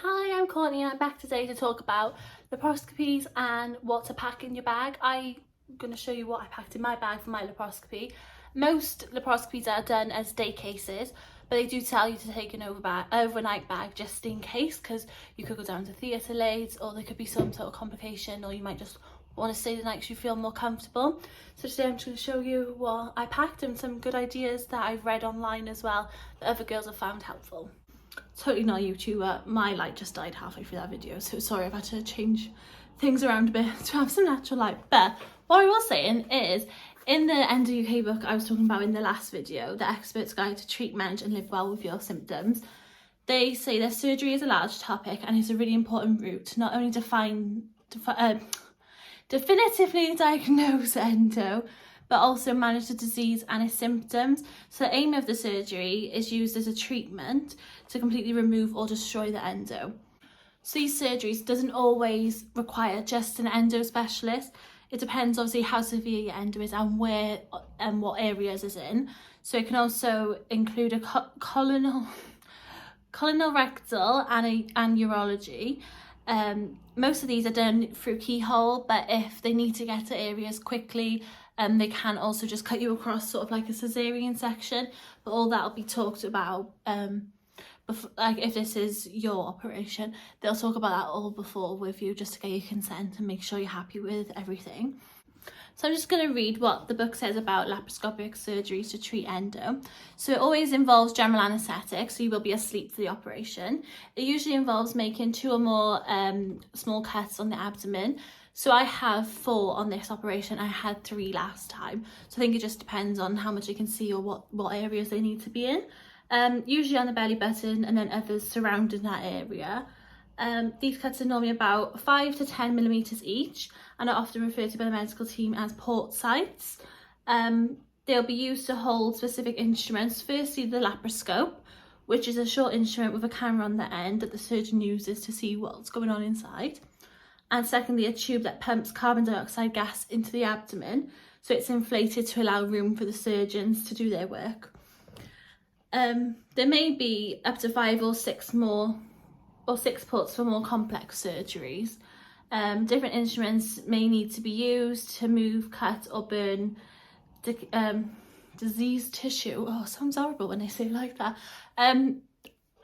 Hi, I'm Courtney and I'm back today to talk about laparoscopies and what to pack in your bag. I'm going to show you what I packed in my bag for my laparoscopy. Most laparoscopies are done as day cases, but they do tell you to take an overnight bag just in case, because you could go down to theatre late or there could be some sort of complication, or you might just want to stay the night because you feel more comfortable. So today I'm just going to show you what I packed and some good ideas that I've read online as well that other girls have found helpful. Totally not a YouTuber, my light just died halfway through that video, so sorry I've had to change things around a bit to have some natural light. But what I was saying is, in the Endo UK book I was talking about in the last video, The Expert's Guide to Treat, Manage and Live Well with Your Symptoms, they say that surgery is a large topic and it's a really important route to not only definitively diagnose endo, but also manage the disease and its symptoms. So the aim of the surgery is used as a treatment to completely remove or destroy the endo. So these surgeries doesn't always require just an endo specialist. It depends obviously how severe your endo is and where and what areas it's in. So it can also include a colorectal and urology. Most of these are done through keyhole, but if they need to get to areas quickly, they can also just cut you across sort of like a cesarean section, but all that will be talked about before, like if this is your operation, they'll talk about that all before with you just to get your consent and make sure you're happy with everything. So I'm just going to read what the book says about laparoscopic surgeries to treat endo. So it always involves general anaesthetic, so you will be asleep for the operation. It usually involves making 2 or more small cuts on the abdomen. So I have 4 on this operation. I had 3 last time. So I think it just depends on how much you can see or what areas they need to be in. Usually on the belly button and then others surrounding that area. These cuts are normally about 5 to 10 millimeters each and are often referred to by the medical team as port sites. They'll be used to hold specific instruments. Firstly, the laparoscope, which is a short instrument with a camera on the end that the surgeon uses to see what's going on inside. And secondly, a tube that pumps carbon dioxide gas into the abdomen, so it's inflated to allow room for the surgeons to do their work. There may be up to 5 or 6 ports for more complex surgeries. Different instruments may need to be used to move, cut or burn diseased tissue. Oh, sounds horrible when they say it like that.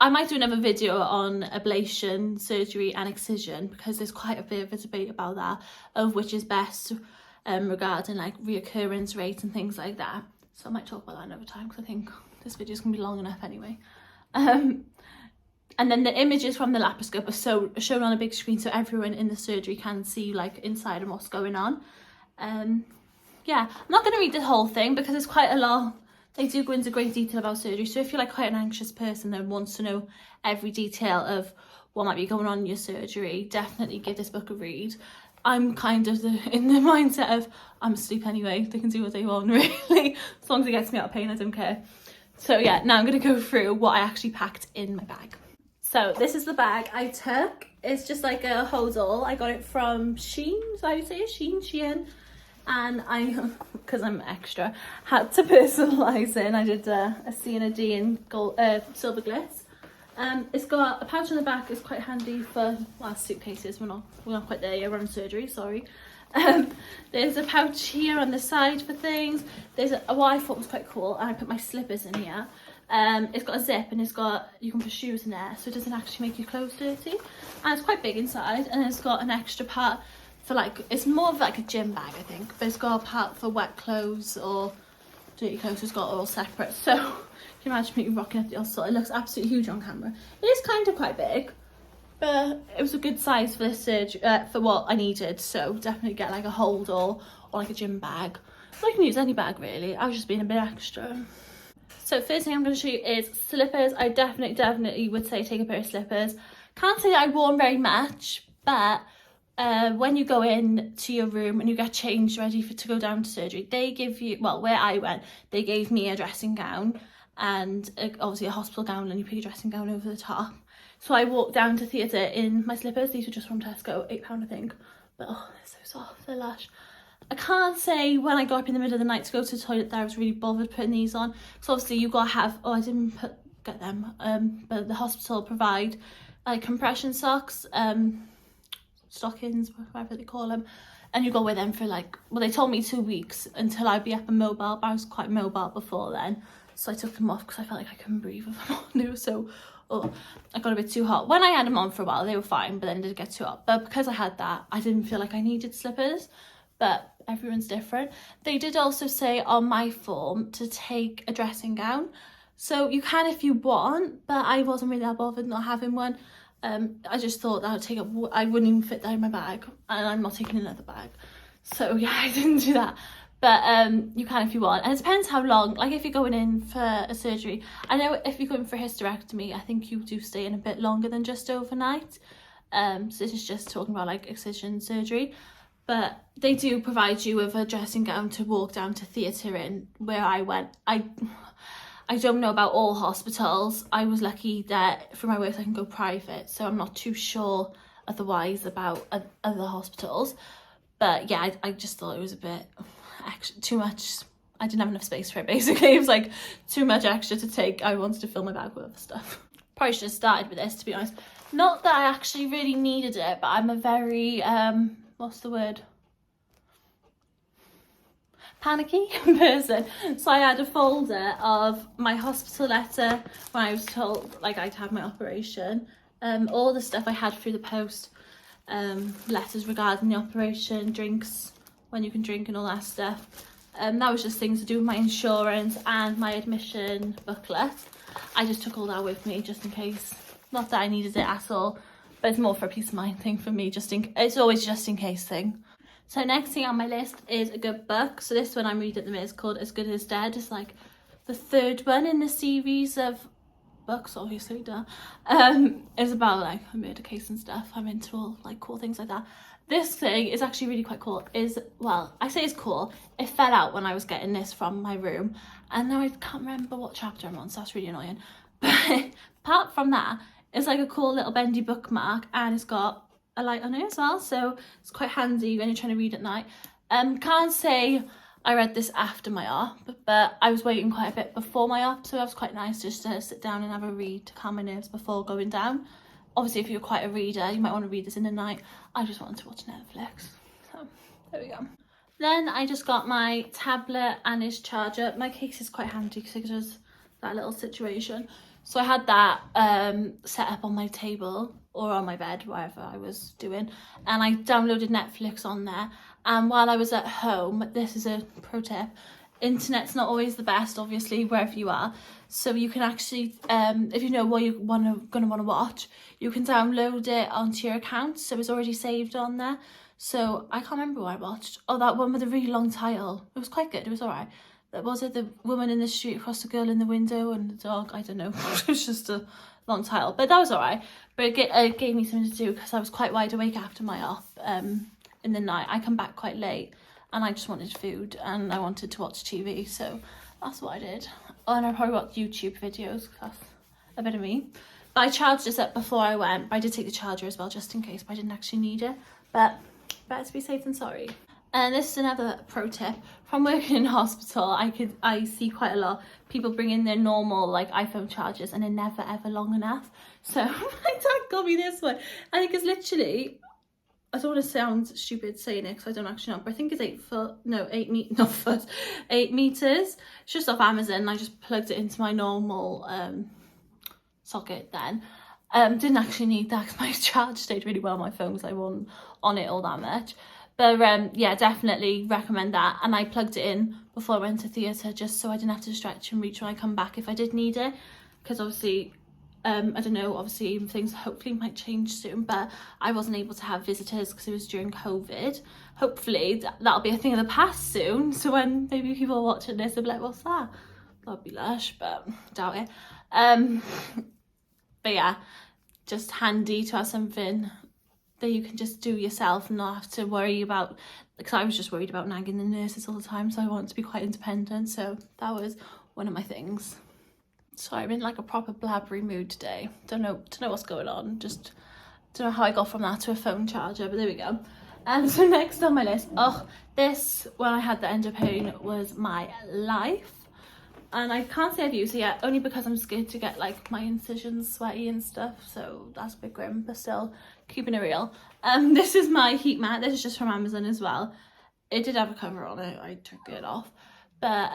I might do another video on ablation, surgery and excision, because there's quite a bit of a debate about that, of which is best regarding like reoccurrence rates and things like that. So I might talk about that another time because I think this video is going to be long enough anyway. And then the images from the laparoscope are shown on a big screen so everyone in the surgery can see like inside and what's going on. Yeah, I'm not going to read the whole thing because it's quite a lot. They do go into great detail about surgery, so if you're like quite an anxious person that wants to know every detail of what might be going on in your surgery, definitely give this book a read. I'm kind of in the mindset of I'm asleep anyway, they can do what they want really, as long as it gets me out of pain I don't care. So yeah, now I'm going to go through what I actually packed in my bag. So this is the bag I took. It's just like a hold-all. I got it from Shein, is that how you say it? Shein. And I, because I'm extra, had to personalise it. And I did a C and a D in gold, silver glitz. It's got a pouch on the back. It's quite handy for, well, suitcases. We're not quite there yet. We're on surgery, sorry. There's a pouch here on the side for things. There's what I thought was quite cool, and I put my slippers in here. It's got a zip and you can put shoes in there, so it doesn't actually make your clothes dirty. And it's quite big inside, and it's got an extra part for like, it's more of like a gym bag I think, but it's got a part for wet clothes or dirty clothes. It's got all separate, so can you imagine me rocking up the sort? It looks absolutely huge on camera. It is kind of quite big, but it was a good size for this surgery, for what I needed, so definitely get like a hold or like a gym bag. So I can use any bag really, I was just being a bit extra. So first thing I'm going to show you is slippers. I definitely would say take a pair of slippers. Can't say that I wore them very much, but when you go in to your room and you get changed ready to go down to surgery, they give you, well, where I went, they gave me a dressing gown and obviously a hospital gown, and you put your dressing gown over the top. So I walked down to theatre in my slippers. These were just from Tesco, £8 I think, but oh, they're so soft, they're lush. I can't say when I got up in the middle of the night to go to the toilet that I was really bothered putting these on. So obviously you've got to have, oh I didn't get them, but the hospital provide like compression socks, stockings, whatever they call them, and you go with them for like, well, they told me 2 weeks until I'd be up and mobile, but I was quite mobile before then, so I took them off because I felt like I couldn't breathe with them on. They were so, oh, I got a bit too hot. When I had them on for a while, they were fine, but then it did get too hot. But because I had that, I didn't feel like I needed slippers, but everyone's different. They did also say on my form to take a dressing gown. So you can if you want, but I wasn't really that bothered not having one. I just thought that would take up, I wouldn't even fit that in my bag, and I'm not taking another bag. So yeah, I didn't do that. But you can if you want, and it depends how long. Like if you're going in for a surgery, I know if you're going for a hysterectomy, I think you do stay in a bit longer than just overnight. So this is just talking about like excision surgery, but they do provide you with a dressing gown to walk down to theatre in. Where I went, I don't know about all hospitals. I was lucky that for my work I can go private, so I'm not too sure otherwise about other hospitals. But yeah, I just thought it was a bit too much. I didn't have enough space for it, basically. It was like too much extra to take. I wanted to fill my bag with other stuff. Probably should have started with this, to be honest. Not that I actually really needed it, but I'm a very, what's the word? Panicky person. So I had a folder of my hospital letter when I was told like I'd have my operation, all the stuff I had through the post, letters regarding the operation, drinks, when you can drink and all that stuff. That was just things to do with my insurance and my admission booklet. I just took all that with me just in case. Not that I needed it at all, but it's more for a peace of mind thing for me. It's always just in case thing. So next thing on my list is a good book. So this one I'm reading at the minute is called As Good as Dead. It's like the third one in the series of books, obviously, duh. It's about like a murder case and stuff. I'm into all like cool things like that. This thing is actually really quite cool. Well, I say it's cool. It fell out when I was getting this from my room, and now I can't remember what chapter I'm on, so that's really annoying. But apart from that, it's like a cool little bendy bookmark, and it's got a light on it as well, so it's quite handy when you're trying to read at night. Can't say I read this after my op, but I was waiting quite a bit before my op, so that was quite nice just to sit down and have a read to calm my nerves before going down. Obviously, if you're quite a reader, you might want to read this in the night. I just wanted to watch Netflix, so there we go. Then I just got my tablet and its charger. My case is quite handy because it does that little situation. So I had that set up on my table or on my bed, whatever I was doing, and I downloaded Netflix on there. And while I was at home, this is a pro tip, internet's not always the best, obviously, wherever you are. So you can actually, if you know what you're gonna want to watch, you can download it onto your account, so it's already saved on there. So I can't remember what I watched. Oh, that one with a really long title. It was quite good. It was alright. Was it the woman in the street across the girl in the window and the dog? I don't know. It was just a long title, but that was alright. But it gave me something to do because I was quite wide awake after my op in the night. I come back quite late and I just wanted food and I wanted to watch TV, so that's what I did. Oh, and I probably watched YouTube videos because that's a bit of me. But I charged this up before I went, but I did take the charger as well just in case, but I didn't actually need it. But better to be safe than sorry. And this is another pro tip. From working in hospital, I see quite a lot people bring in their normal like iPhone chargers and they're never ever long enough. So my dad got me this one. I think it's literally, I don't want to sound stupid saying it because I don't actually know, but I think it's 8 meters. It's just off Amazon and I just plugged it into my normal socket then. Didn't actually need that because my charge stayed really well on my phone because I wasn't on it all that much. But yeah, definitely recommend that. And I plugged it in before I went to theatre just so I didn't have to stretch and reach when I come back if I did need it. Because obviously, I don't know, obviously things hopefully might change soon, but I wasn't able to have visitors because it was during COVID. Hopefully that'll be a thing of the past soon. So when maybe people are watching this, they'll be like, what's that? That'd be lush, but doubt it. But yeah, just handy to have something that you can just do yourself and not have to worry about, because I was just worried about nagging the nurses all the time, so I wanted to be quite independent, so that was one of my things. Sorry, I'm in like a proper blabbery mood today. Don't know what's going on, just don't know how I got from that to a phone charger, but there we go. And so next on my list, this, when I had the endo pain, was my life. and I can't say I've used it yet, only because I'm scared to get like my incisions sweaty and stuff, so that's a bit grim, but still keeping it real. This is my heat mat. This is just from Amazon as well. It did have a cover on it, I took it off, but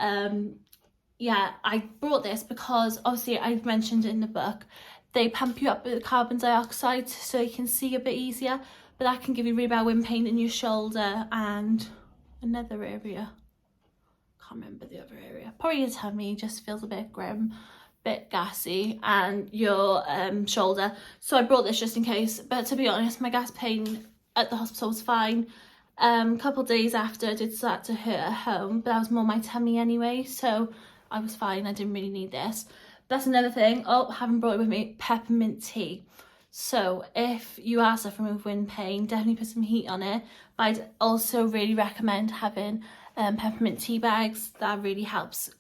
yeah, I brought this because obviously I've mentioned it in the book, they pump you up with carbon dioxide so you can see a bit easier, but that can give you really bad wind pain in your shoulder and another area. Can't remember the other area. Probably your tummy just feels a bit grim, bit gassy, and your shoulder. So I brought this just in case, but to be honest, my gas pain at the hospital was fine. A couple of days after, I did start to hurt at home, but that was more my tummy anyway, so I was fine. I didn't really need this. That's another thing. Oh, I haven't brought it with me. Peppermint tea. So if you are suffering with wind pain, definitely put some heat on it. But I'd also really recommend having peppermint tea bags. That really helps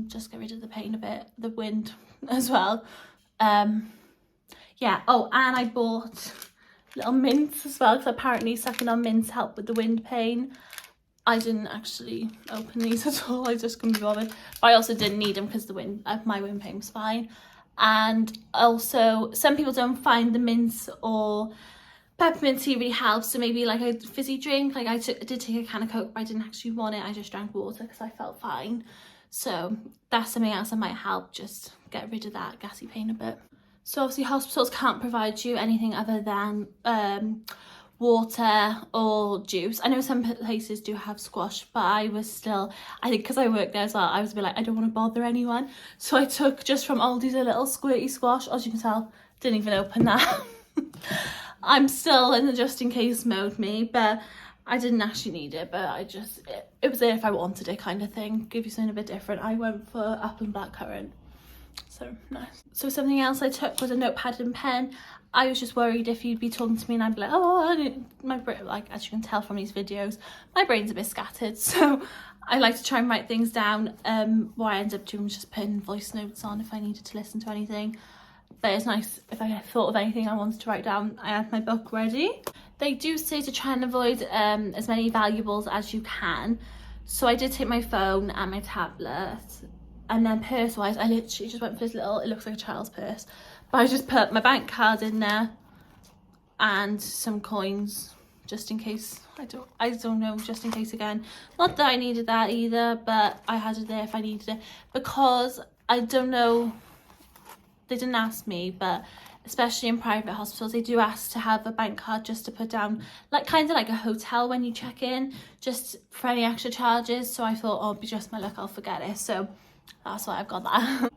just get rid of the pain a bit, the wind as well. Yeah. Oh, and I bought little mints as well, because apparently sucking on mints help with the wind pain. I didn't actually open these at all, I just couldn't be bothered. But I also didn't need them because the my wind pain was fine. And also, some people don't find the mints or peppermint tea really helps, so maybe like a fizzy drink. Like I did take a can of Coke, but I didn't actually want it, I just drank water because I felt fine. So that's something else that might help just get rid of that gassy pain a bit. So obviously hospitals can't provide you anything other than water or juice. I know some places do have squash, but I think because I worked there as well, I was a bit like, I don't want to bother anyone. So I took just from Aldi's a little squirty squash. As you can tell, didn't even open that. I'm still in the just in case mode, but I didn't actually need it, but it was there if I wanted it kind of thing. Give you something a bit different. I went for apple and blackcurrant. So nice. So something else I took was a notepad and pen. I was just worried if you'd be talking to me and I'd be like, oh, my brain, like as you can tell from these videos, my brain's a bit scattered. So I like to try and write things down. What I ended up doing was just putting voice notes on if I needed to listen to anything. But it's nice if I thought of anything I wanted to write down, I had my book ready. They do say to try and avoid as many valuables as you can. So I did take my phone and my tablet. And then purse-wise, I literally just went for this little, it looks like a child's purse, but I just put my bank card in there and some coins just in case. I don't know, just in case again. Not that I needed that either, but I had it there if I needed it, because I don't know, they didn't ask me, but especially in private hospitals, they do ask to have a bank card just to put down, like kind of like a hotel when you check in, just for any extra charges. So I thought, oh, be just my luck, I'll forget it. So that's why I've got that.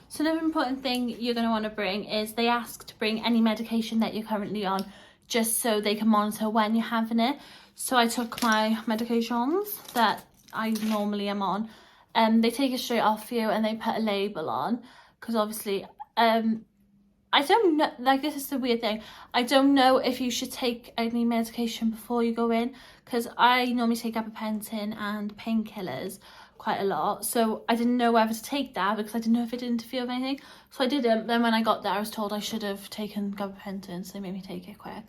So another important thing you're going to want to bring is they ask to bring any medication that you're currently on, just so they can monitor when you're having it. So I took my medications that I normally am on, and they take it straight off you and they put a label on, because obviously I don't know, like this is the weird thing, I don't know if you should take any medication before you go in, because I normally take gabapentin and painkillers quite a lot, so I didn't know whether to take that because I didn't know if it interfered with anything, so I didn't. Then when I got there I was told I should have taken gabapentin, so they made me take it quick.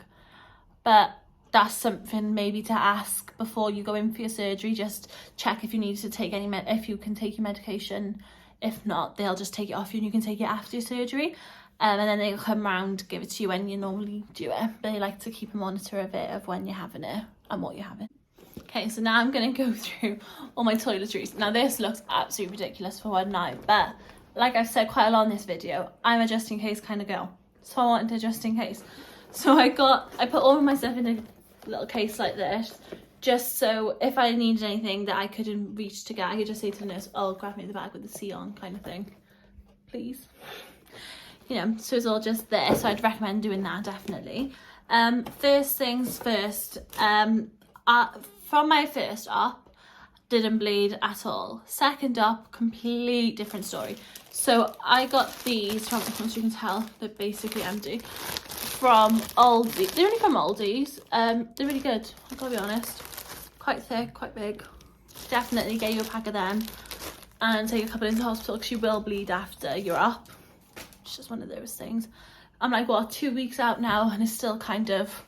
But that's something maybe to ask before you go in for your surgery, just check if you need to take any if you can take your medication. If not, they'll just take it off you and you can take it after your surgery, and then they'll come around, give it to you when you normally do it. But they like to keep a monitor of it, of when you're having it and what you're having. Okay, so now I'm going to go through all my toiletries. Now this looks absolutely ridiculous for one night, but like I've said quite a lot in this video, I'm a just in case kind of girl. So I wanted a just in case. So I put all of my stuff in a little case like this, just so if I needed anything that I couldn't reach to get, I could just say to the nurse, oh, grab me the bag with the C on kind of thing, please. You know, so it's all just there, so I'd recommend doing that, definitely. First things first, from my first op, didn't bleed at all. Second op, complete different story. So I got these from, as you can tell, they're basically empty, from Aldi. They're only from Aldi's. They're really good, I've got to be honest. Quite thick, quite big. Definitely get you a pack of them and take a couple into hospital, because you will bleed after you're up. It's just one of those things. I'm like, what, 2 weeks out now, and it's still kind of,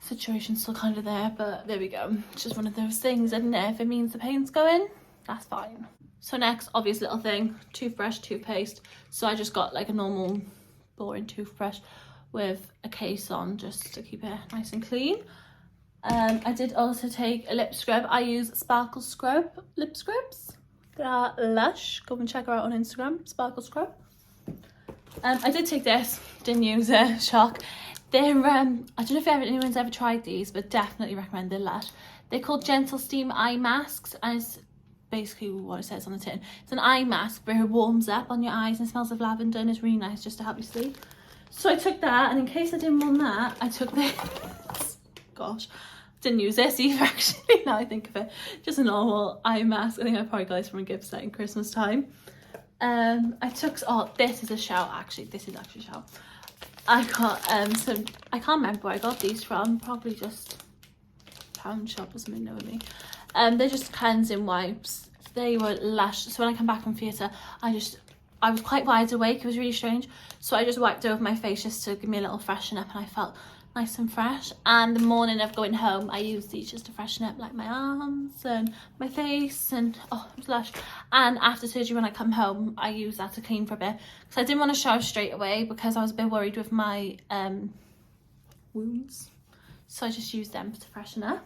situation's still kind of there, but there we go. It's just one of those things, isn't it? If it means the pain's going, that's fine. So next, obvious little thing, toothbrush, toothpaste. So I just got like a normal boring toothbrush with a case on just to keep it nice and clean. I did also take a lip scrub. I use Sparkle Scrub lip scrubs. They are lush. Go and check her out on Instagram, Sparkle Scrub. I did take this, didn't use it, shock. They're, I don't know if anyone's ever tried these, but definitely recommend, they're lush. They're called Gentle Steam Eye Masks, and it's basically what it says on the tin. It's an eye mask where it warms up on your eyes and smells of lavender, and it's really nice just to help you sleep. So I took that, and in case I didn't want that, I took this. Gosh, didn't use this either actually, now I think of it. Just a normal eye mask. I think I probably got this from a gift set in Christmas time. I took, oh, this is a shout actually, this is actually a shout. I got some, I can't remember where I got these from, probably just Pound Shop or something, knowing me. They're just cleansing wipes. They were lush. So when I come back from theatre, I was quite wide awake. It was really strange. So I just wiped over my face just to give me a little freshen up, and I felt nice and fresh. And the morning of going home, I used these just to freshen up like my arms and my face, and oh, it was lush. And after surgery, when I come home, I use that to clean for a bit, because I didn't want to shower straight away because I was a bit worried with my wounds. So I just used them to freshen up.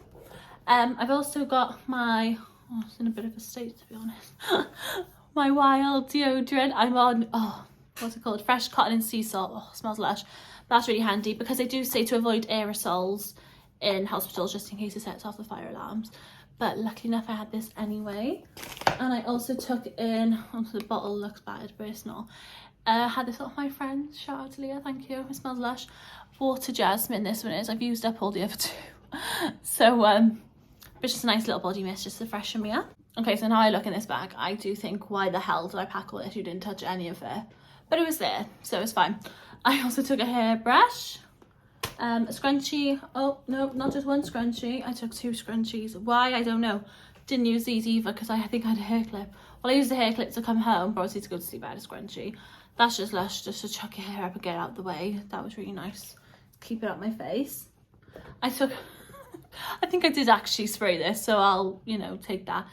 I've also got my, oh, it's in a bit of a state to be honest, my Wild deodorant. I'm on, oh, what's it called, fresh cotton and sea salt. Oh, smells lush. That's really handy because they do say to avoid aerosols in hospitals just in case it sets off the fire alarms. But luckily enough, I had this anyway. And I also took in, onto the bottle, looks battered, but it's not. I had this off my friend, shout out to Leah, thank you, it smells lush. Water jasmine, this one is. I've used up all the other two. So, it's just a nice little body mist just to freshen me up. Okay, so now I look in this bag, I do think, why the hell did I pack all this? You didn't touch any of it. But it was there, so it's fine. I also took a hairbrush, a scrunchie. Oh, no, not just one scrunchie. I took 2 scrunchies. Why? I don't know. Didn't use these either because I think I had a hair clip. Well, I used the hair clip to come home, but obviously to go to sleep I had a scrunchie. That's just lush, just to chuck your hair up and get it out of the way. That was really nice. Keep it up my face. I took... I think I did actually spray this, so I'll, you know, take that.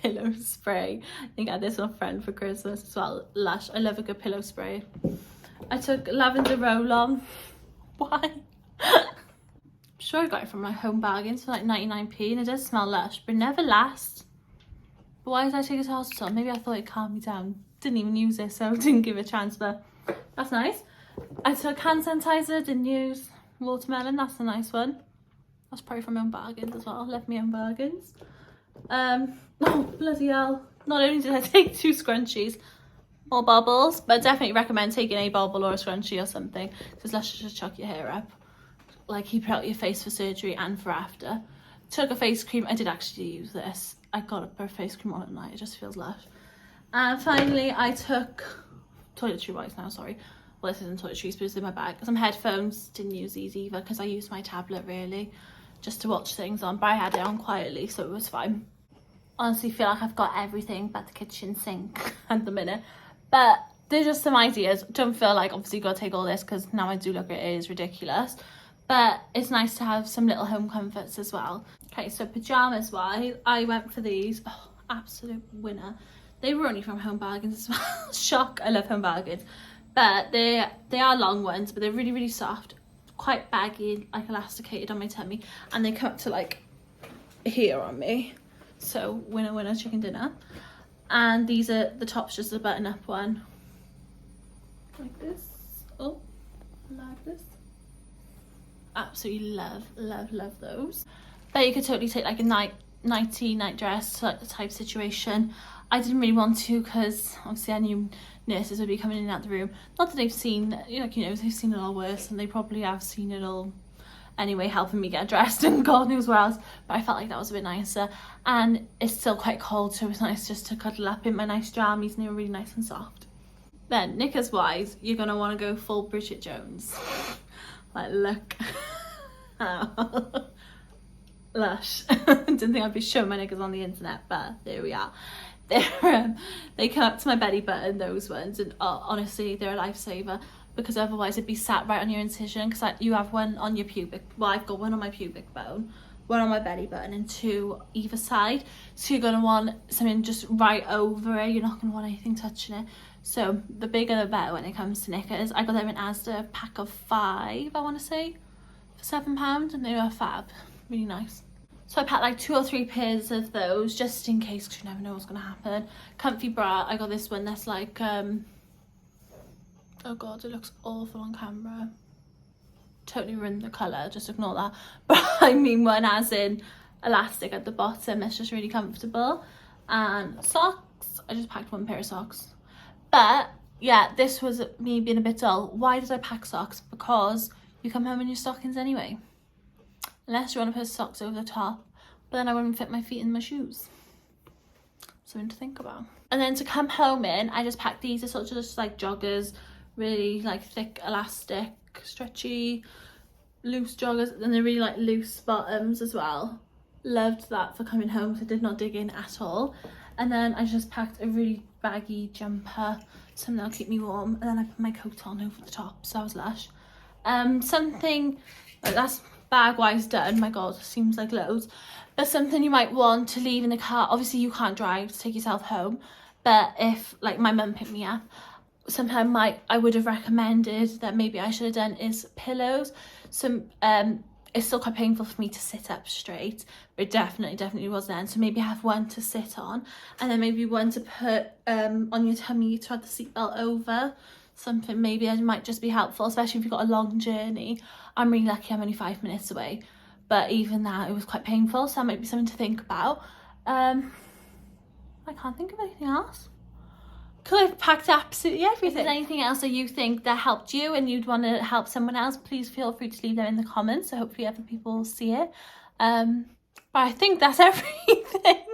Pillow spray. I think I had this on a friend for Christmas as well. Lush. I love a good pillow spray. I took lavender roll-on. Why? I'm sure I got it from my home bargains for like 99p, and it does smell lush, but it never lasts. But why did I take it to hospital? Maybe I thought it calmed me down. Didn't even use it, so didn't give it a chance, but that's nice. I took hand sanitizer, didn't use watermelon, that's a nice one. That's probably from my own bargains as well. Left me own bargains. Oh, bloody hell. Not only did I take 2 scrunchies, more bubbles, but I definitely recommend taking a bubble or a scrunchie or something, because let's just chuck your hair up. Like, keep it out your face for surgery and for after. Took a face cream. I did actually use this. I got a face cream on at night. It just feels lush. And finally, I took toiletry wise now, sorry. Well, this isn't toiletries, but it's in my bag. Some headphones. Didn't use these either because I used my tablet really just to watch things on, but I had it on quietly, so it was fine. Honestly, feel like I've got everything but the kitchen sink at the minute. But they're just some ideas. Don't feel like obviously you got to take all this because now I do look at it, it is ridiculous. But it's nice to have some little home comforts as well. Okay, so pajamas wise, I went for these. Oh, absolute winner. They were only from Home Bargains as well. Shock, I love Home Bargains. But they are long ones, but they're really, really soft. Quite baggy, like elasticated on my tummy. And they come up to like here on me. So winner, winner, chicken dinner. And these are, the top's just a button up one. Like this. Oh, like this. Absolutely love, love, love those. But you could totally take like a night dress type situation. I didn't really want to because obviously I knew nurses would be coming in and out the room. Not that they've seen, like, you know, they've seen it all worse, and they probably have seen it all anyway, helping me get dressed and God knows where else. But I felt like that was a bit nicer. And it's still quite cold, so it was nice just to cuddle up in my nice jammies, and they were really nice and soft. Then, knickers wise, you're going to want to go full Bridget Jones. Like, look. Oh. Lush. Didn't think I'd be showing my knickers on the internet, but there we are. They come up to my belly button, those ones, and honestly they're a lifesaver, because otherwise it'd be sat right on your incision, because you have one on your pubic, well, I've got one on my pubic bone, one on my belly button and 2 either side. So you're going to want something just right over it. You're not going to want anything touching it. So the bigger the better when it comes to knickers. I got them in Asda, a pack of 5, I want to say, for £7, and they were fab. Really nice. So I packed like 2 or 3 pairs of those just in case, because you never know what's going to happen. Comfy bra. I got this one that's like, oh god, it looks awful on camera. Totally ruined the colour, just ignore that. But I mean one as in elastic at the bottom, it's just really comfortable. And socks, I just packed 1 pair of socks. But yeah, this was me being a bit dull. Why did I pack socks? Because you come home in your stockings anyway. Unless you want to put socks over the top, but then I wouldn't fit my feet in my shoes. Something to think about. And then to come home in, I just packed these. They're sort of just like joggers, really like thick, elastic, stretchy, loose joggers. And they're really like loose bottoms as well. Loved that for coming home, so I did not dig in at all. And then I just packed a really baggy jumper, something that'll keep me warm. And then I put my coat on over the top, so I was lush. Something like that's bag wise done. My god, seems like loads. But something you might want to leave in the car. Obviously you can't drive to take yourself home, but if like my mum picked me up, sometimes I would have recommended that maybe I should have done is pillows. So it's still quite painful for me to sit up straight, but it definitely was then. So maybe have one to sit on, and then maybe one to put on your tummy to add the seatbelt over. Something maybe that might just be helpful, especially if you've got a long journey. I'm really lucky I'm only 5 minutes away, but even that, it was quite painful, so that might be something to think about. I can't think of anything else. Cool, I've packed absolutely everything. If there's anything else that you think that helped you and you'd want to help someone else, please feel free to leave them in the comments, so hopefully other people will see it. But I think that's everything.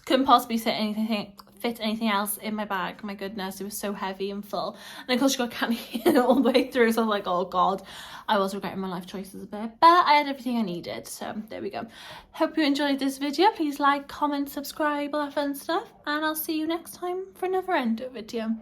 Couldn't possibly fit anything else in my bag. My goodness, it was so heavy and full. And of course you got candy in it all the way through, so I was like, oh god, I was regretting my life choices a bit, but I had everything I needed, so there we go. Hope you enjoyed this video. Please like, comment, subscribe, all that fun stuff, and I'll see you next time for another endo video.